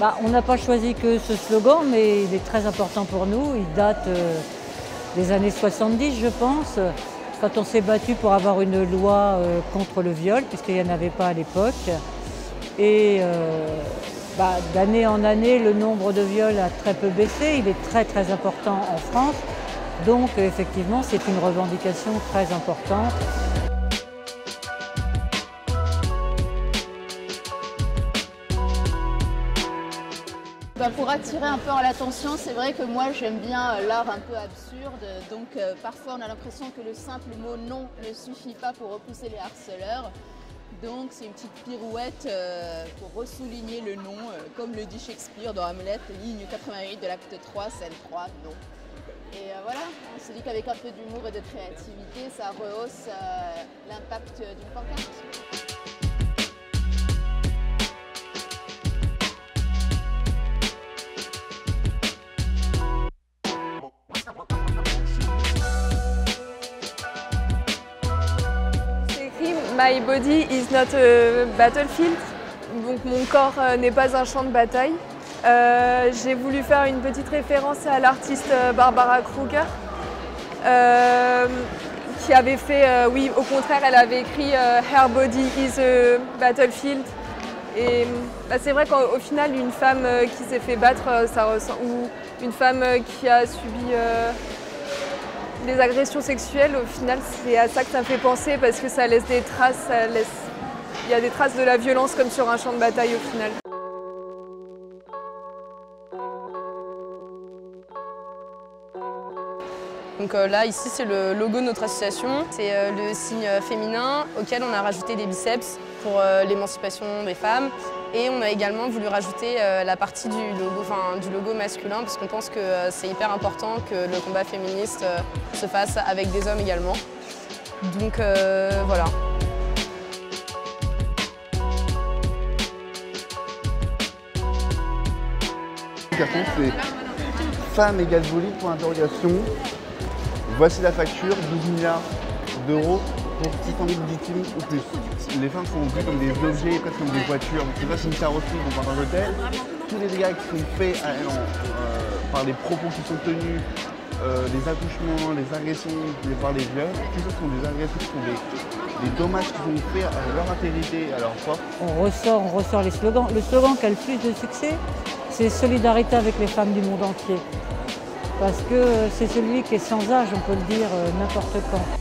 On n'a pas choisi que ce slogan, mais il est très important pour nous. Il date des années 70, je pense, quand on s'est battu pour avoir une loi contre le viol, puisqu'il n'y en avait pas à l'époque. Et d'année en année, le nombre de viols a très peu baissé. Il est très très important en France. Donc effectivement, c'est une revendication très importante. Pour attirer un peu l'attention, c'est vrai que moi j'aime bien l'art un peu absurde, donc parfois on a l'impression que le simple mot non ne suffit pas pour repousser les harceleurs. Donc c'est une petite pirouette pour ressouligner le non, comme le dit Shakespeare dans Hamlet, ligne 88 de l'acte 3, scène 3, non. Et voilà, on se dit qu'avec un peu d'humour et de créativité, ça rehausse l'impact d'une pancarte. My body is not a battlefield, donc mon corps n'est pas un champ de bataille. J'ai voulu faire une petite référence à l'artiste Barbara Kruger, qui avait fait, oui, au contraire, elle avait écrit Her body is a battlefield. Et c'est vrai qu'au final, une femme qui s'est fait battre, ou une femme qui a subi des agressions sexuelles, au final, c'est à ça que ça me fait penser parce que ça laisse des traces, il y a des traces de la violence comme sur un champ de bataille au final. Donc là, ici, c'est le logo de notre association. C'est le signe féminin auquel on a rajouté des biceps pour l'émancipation des femmes. Et on a également voulu rajouter la partie du logo masculin parce qu'on pense que c'est hyper important que le combat féministe se fasse avec des hommes également. Donc voilà. C'est femme égale voling pour interrogation. Voici la facture, 12 milliards d'euros pour 600 000 victimes ou plus. Les femmes sont vues comme des objets, presque comme des voitures. C'est pas une carrosserie qu'on parle en hôtel. Tous les dégâts qui sont faits à elles par les propos qui sont tenus, les accouchements, les agressions, par les viols, tout ça sont des agressions, sont des dommages qui sont faits à leur intégrité, à leur force. On ressort les slogans. Le slogan qui a le plus de succès, c'est solidarité avec les femmes du monde entier. Parce que c'est celui qui est sans âge, on peut le dire n'importe quand.